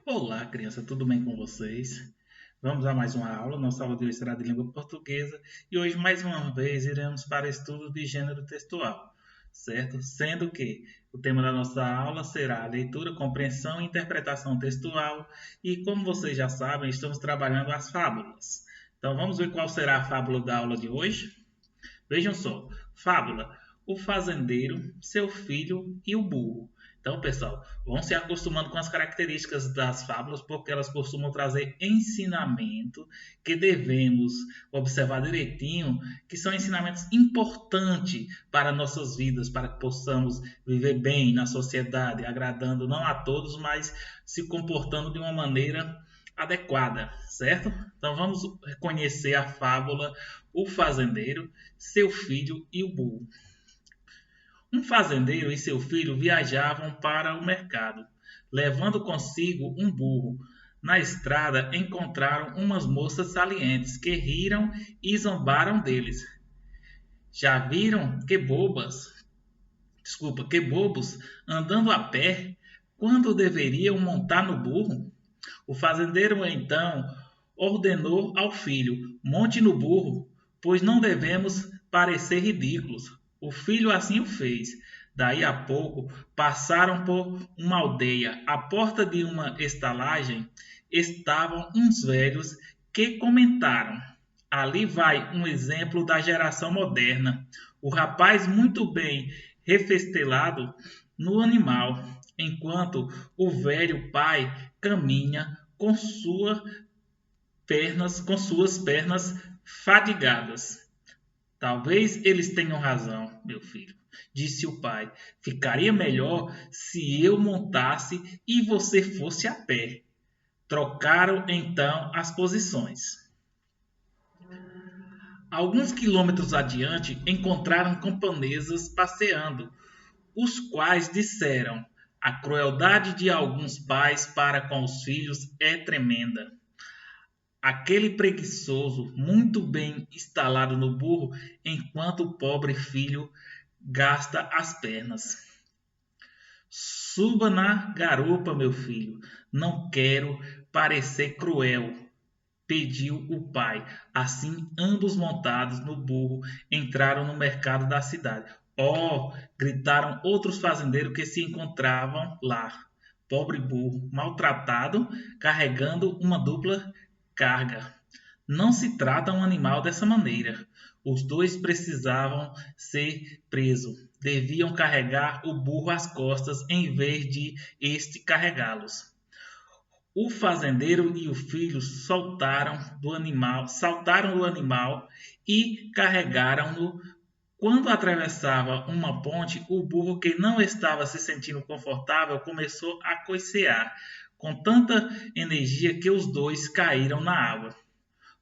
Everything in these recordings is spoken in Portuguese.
Olá, criança, tudo bem com vocês? Vamos a mais uma aula. Nossa aula de hoje será de língua portuguesa e hoje, mais uma vez, iremos para estudo de gênero textual, certo? Sendo que o tema da nossa aula será leitura, compreensão e interpretação textual e, como vocês já sabem, estamos trabalhando as fábulas. Então, vamos ver qual será a fábula da aula de hoje? Vejam só, fábula: o fazendeiro, seu filho e o burro. Então, pessoal, vão se acostumando com as características das fábulas, porque elas costumam trazer ensinamento que devemos observar direitinho, que são ensinamentos importantes para nossas vidas, para que possamos viver bem na sociedade, agradando não a todos, mas se comportando de uma maneira adequada, certo? Então vamos conhecer a fábula O Fazendeiro, Seu Filho e o Burro. Um fazendeiro e seu filho viajavam para o mercado, levando consigo um burro. Na estrada encontraram umas moças salientes que riram e zombaram deles. Já viram que bobos, andando a pé, quando deveriam montar no burro? O fazendeiro então ordenou ao filho: monte no burro, pois não devemos parecer ridículos. O filho assim o fez. Daí a pouco passaram por uma aldeia. À porta de uma estalagem estavam uns velhos que comentaram: ali vai um exemplo da geração moderna. O rapaz muito bem refestelado no animal, enquanto o velho pai caminha com suas pernas fadigadas. Talvez eles tenham razão, meu filho, disse o pai. Ficaria melhor se eu montasse e você fosse a pé. Trocaram então as posições. Alguns quilômetros adiante encontraram camponesas passeando, os quais disseram: a crueldade de alguns pais para com os filhos é tremenda. Aquele preguiçoso, muito bem instalado no burro, enquanto o pobre filho gasta as pernas. Suba na garupa, meu filho. Não quero parecer cruel, pediu o pai. Assim, ambos montados no burro, entraram no mercado da cidade. Oh! Gritaram outros fazendeiros que se encontravam lá. Pobre burro, maltratado, carregando uma dupla carga. Não se trata um animal dessa maneira. Os dois precisavam ser presos. Deviam carregar o burro às costas em vez de este carregá-los. O fazendeiro e o filho saltaram do animal e carregaram-no. Quando atravessava uma ponte, o burro, que não estava se sentindo confortável, começou a cocear com tanta energia que os dois caíram na água.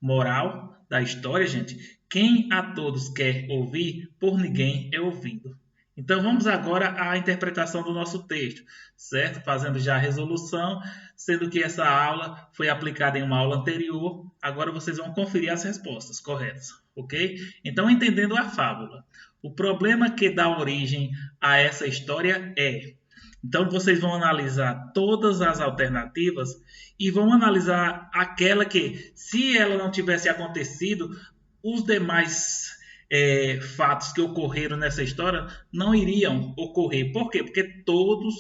Moral da história, gente: quem a todos quer ouvir, por ninguém é ouvido. Então vamos agora à interpretação do nosso texto, certo? Fazendo já a resolução, sendo que essa aula foi aplicada em uma aula anterior, agora vocês vão conferir as respostas corretas, ok? Então, entendendo a fábula, o problema que dá origem a essa história é. Então, vocês vão analisar todas as alternativas e vão analisar aquela que, se ela não tivesse acontecido, os demais fatos que ocorreram nessa história não iriam ocorrer. Por quê? Porque todos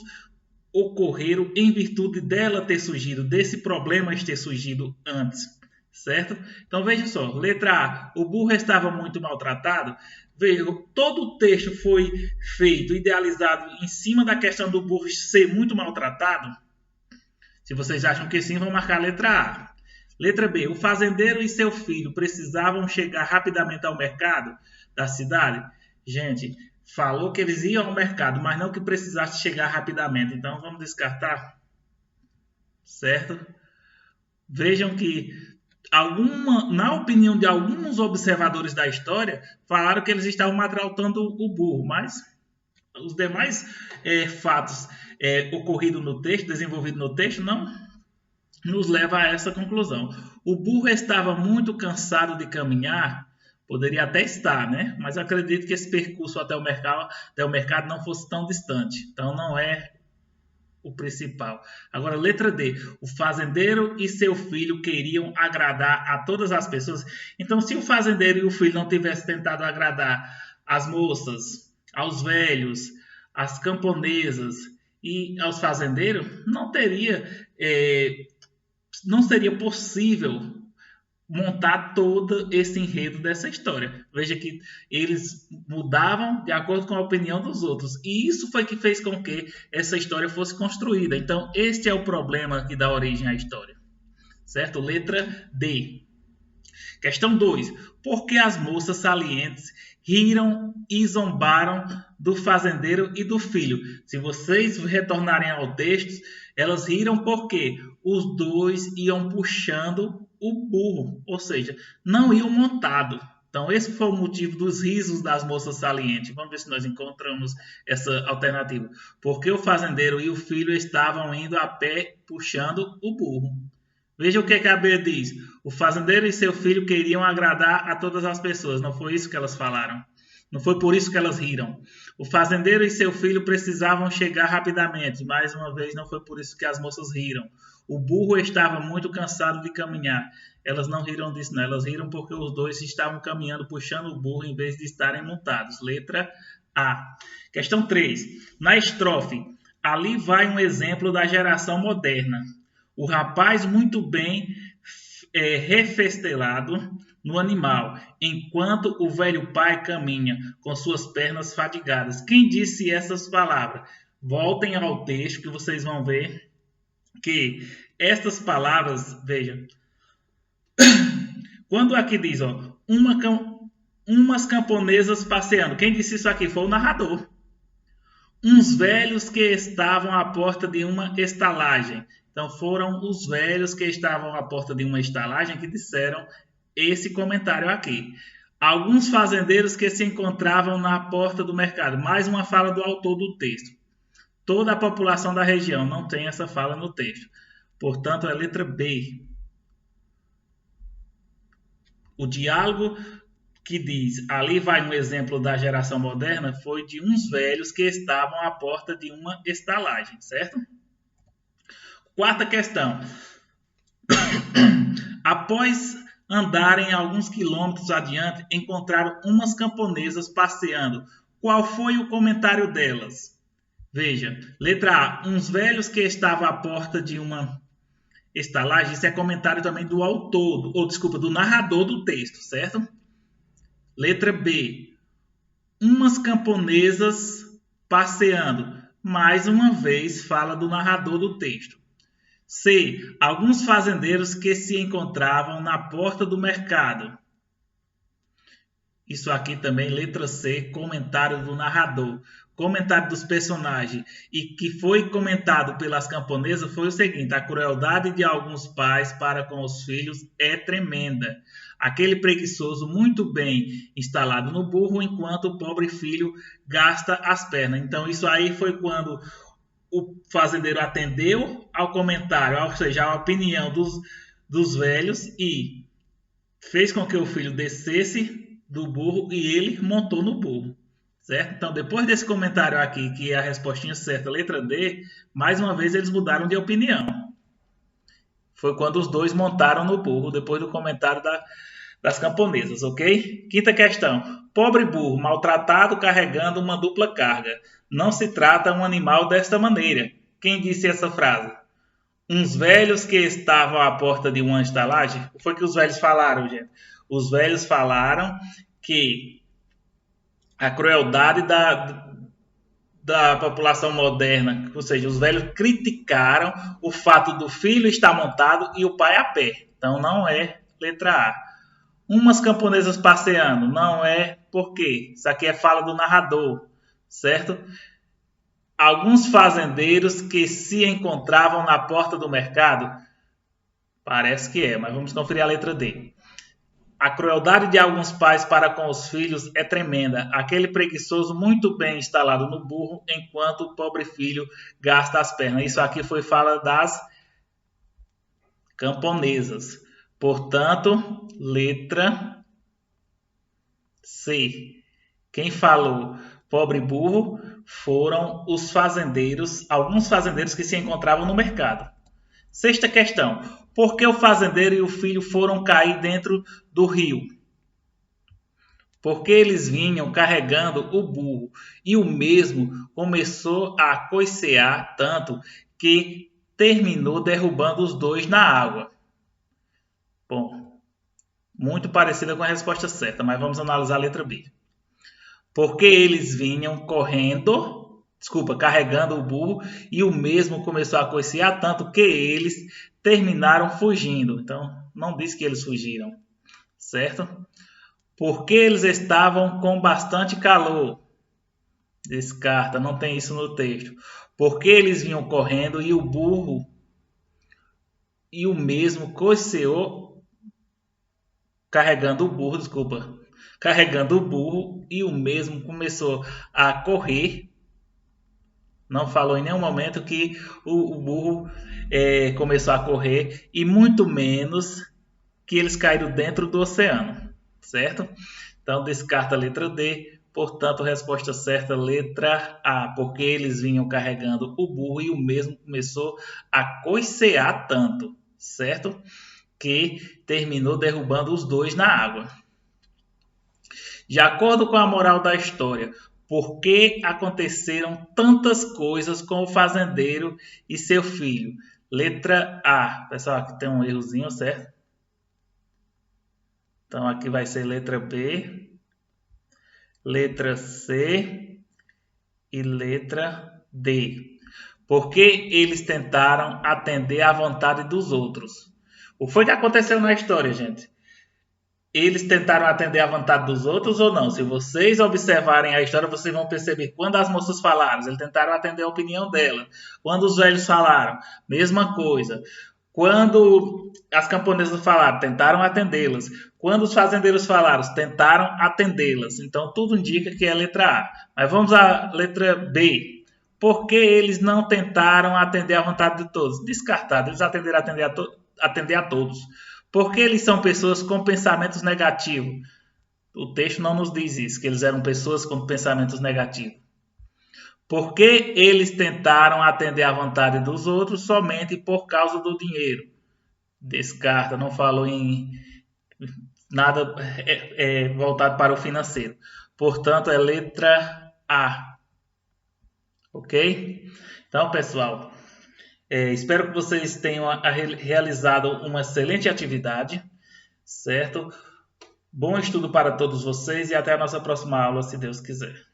ocorreram em virtude dela ter surgido, desse problema ter surgido antes, certo? Então veja só, letra A, o burro estava muito maltratado. Veja, todo o texto foi feito, idealizado em cima da questão do burro ser muito maltratado. Se vocês acham que sim, vão marcar a letra A. Letra B, o fazendeiro e seu filho precisavam chegar rapidamente ao mercado da cidade. Gente, falou que eles iam ao mercado, mas não que precisasse chegar rapidamente. Então vamos descartar, certo? Vejam que na opinião de alguns observadores da história, falaram que eles estavam maltratando o burro, mas os demais fatos ocorridos no texto, desenvolvidos no texto, não nos leva a essa conclusão. O burro estava muito cansado de caminhar, poderia até estar, né? Mas acredito que esse percurso até o mercado não fosse tão distante. Então não é o principal. Agora, letra D. O fazendeiro e seu filho queriam agradar a todas as pessoas. Então, se o fazendeiro e o filho não tivessem tentado agradar as moças, aos velhos, às camponesas e aos fazendeiros, não seria possível montar todo esse enredo dessa história. Veja que eles mudavam de acordo com a opinião dos outros. E isso foi que fez com que essa história fosse construída. Então, este é o problema que dá origem à história. Certo? Letra D. Questão 2. Por que as moças salientes riram e zombaram do fazendeiro e do filho? Se vocês retornarem ao texto, elas riram porque os dois iam puxando o burro, ou seja, não iam montado. Então, esse foi o motivo dos risos das moças salientes. Vamos ver se nós encontramos essa alternativa. Porque o fazendeiro e o filho estavam indo a pé puxando o burro. Veja o que a B diz. O fazendeiro e seu filho queriam agradar a todas as pessoas. Não foi isso que elas falaram. Não foi por isso que elas riram. O fazendeiro e seu filho precisavam chegar rapidamente. Mais uma vez, não foi por isso que as moças riram. O burro estava muito cansado de caminhar. Elas não riram disso, não. Elas riram porque os dois estavam caminhando, puxando o burro, em vez de estarem montados. Letra A. Questão 3. Na estrofe, ali vai um exemplo da geração moderna. O rapaz muito bem refestelado no animal, enquanto o velho pai caminha com suas pernas fadigadas. Quem disse essas palavras? Voltem ao texto que vocês vão ver que estas palavras, veja, quando aqui diz, ó, umas camponesas passeando, quem disse isso aqui foi o narrador. Uns velhos que estavam à porta de uma estalagem. Então foram os velhos que estavam à porta de uma estalagem que disseram esse comentário aqui. Alguns fazendeiros que se encontravam na porta do mercado. Mais uma fala do autor do texto. Toda a população da região não tem essa fala no texto. Portanto, é a letra B. O diálogo que diz, ali vai um exemplo da geração moderna, foi de uns velhos que estavam à porta de uma estalagem, certo? Quarta questão. Após andarem alguns quilômetros adiante, encontraram umas camponesas passeando. Qual foi o comentário delas? Veja, letra A, uns velhos que estavam à porta de uma estalagem, isso é comentário também do autor, do narrador do texto, certo? Letra B, umas camponesas passeando. Mais uma vez, fala do narrador do texto. C, alguns fazendeiros que se encontravam na porta do mercado. Isso aqui também, letra C, comentário do narrador. Comentário dos personagens e que foi comentado pelas camponesas foi o seguinte: a crueldade de alguns pais para com os filhos é tremenda. Aquele preguiçoso muito bem instalado no burro, enquanto o pobre filho gasta as pernas. Então, isso aí foi quando o fazendeiro atendeu ao comentário, ou seja, a opinião dos velhos e fez com que o filho descesse do burro e ele montou no burro. Certo? Então, depois desse comentário aqui, que é a respostinha certa, letra D, mais uma vez eles mudaram de opinião. Foi quando os dois montaram no burro, depois do comentário das camponesas, ok? Quinta questão. Pobre burro, maltratado, carregando uma dupla carga. Não se trata um animal desta maneira. Quem disse essa frase? Uns velhos que estavam à porta de uma estalagem. O que foi que os velhos falaram, gente? Os velhos falaram que a crueldade da população moderna, ou seja, os velhos criticaram o fato do filho estar montado e o pai a pé. Então não é letra A. Umas camponesas passeando, não é por quê? Isso aqui é fala do narrador, certo? Alguns fazendeiros que se encontravam na porta do mercado, parece que é, mas vamos conferir a letra D. A crueldade de alguns pais para com os filhos é tremenda. Aquele preguiçoso muito bem instalado no burro, enquanto o pobre filho gasta as pernas. Isso aqui foi fala das camponesas. Portanto, letra C. Quem falou pobre burro, foram os fazendeiros, alguns fazendeiros que se encontravam no mercado. Sexta questão: por que o fazendeiro e o filho foram cair dentro do rio? Porque eles vinham carregando o burro e o mesmo começou a coicear tanto que terminou derrubando os dois na água. Bom, muito parecida com a resposta certa, mas vamos analisar a letra B. Porque eles vinham carregando o burro e o mesmo começou a coicear tanto que eles terminaram fugindo. Então, não diz que eles fugiram, certo? Porque eles estavam com bastante calor. Descarta, não tem isso no texto. Porque eles vinham correndo e o burro e o mesmo coiceou carregando o burro e o mesmo começou a correr. Não falou em nenhum momento que o burro começou a correr e muito menos que eles caíram dentro do oceano, certo? Então descarta a letra D. Portanto, resposta certa, letra A, porque eles vinham carregando o burro e o mesmo começou a coicear tanto, certo? Que terminou derrubando os dois na água. De acordo com a moral da história, por que aconteceram tantas coisas com o fazendeiro e seu filho? Letra A. Pessoal, aqui tem um errozinho, certo? Então, aqui vai ser letra B, letra C e letra D. Porque eles tentaram atender à vontade dos outros. O que foi que aconteceu na história, gente? Eles tentaram atender à vontade dos outros ou não? Se vocês observarem a história, vocês vão perceber quando as moças falaram, eles tentaram atender a opinião dela. Quando os velhos falaram, mesma coisa. Quando as camponesas falaram, tentaram atendê-las. Quando os fazendeiros falaram, tentaram atendê-las. Então, tudo indica que é a letra A. Mas vamos à letra B. Por que eles não tentaram atender à vontade de todos? Descartado. Eles atenderam atender a todos. Porque eles são pessoas com pensamentos negativos. O texto não nos diz isso, que eles eram pessoas com pensamentos negativos. Porque eles tentaram atender à vontade dos outros somente por causa do dinheiro. Descarta, não falou em nada voltado para o financeiro. Portanto, é letra A. Ok? Então, pessoal, espero que vocês tenham realizado uma excelente atividade, certo? Bom estudo para todos vocês e até a nossa próxima aula, se Deus quiser.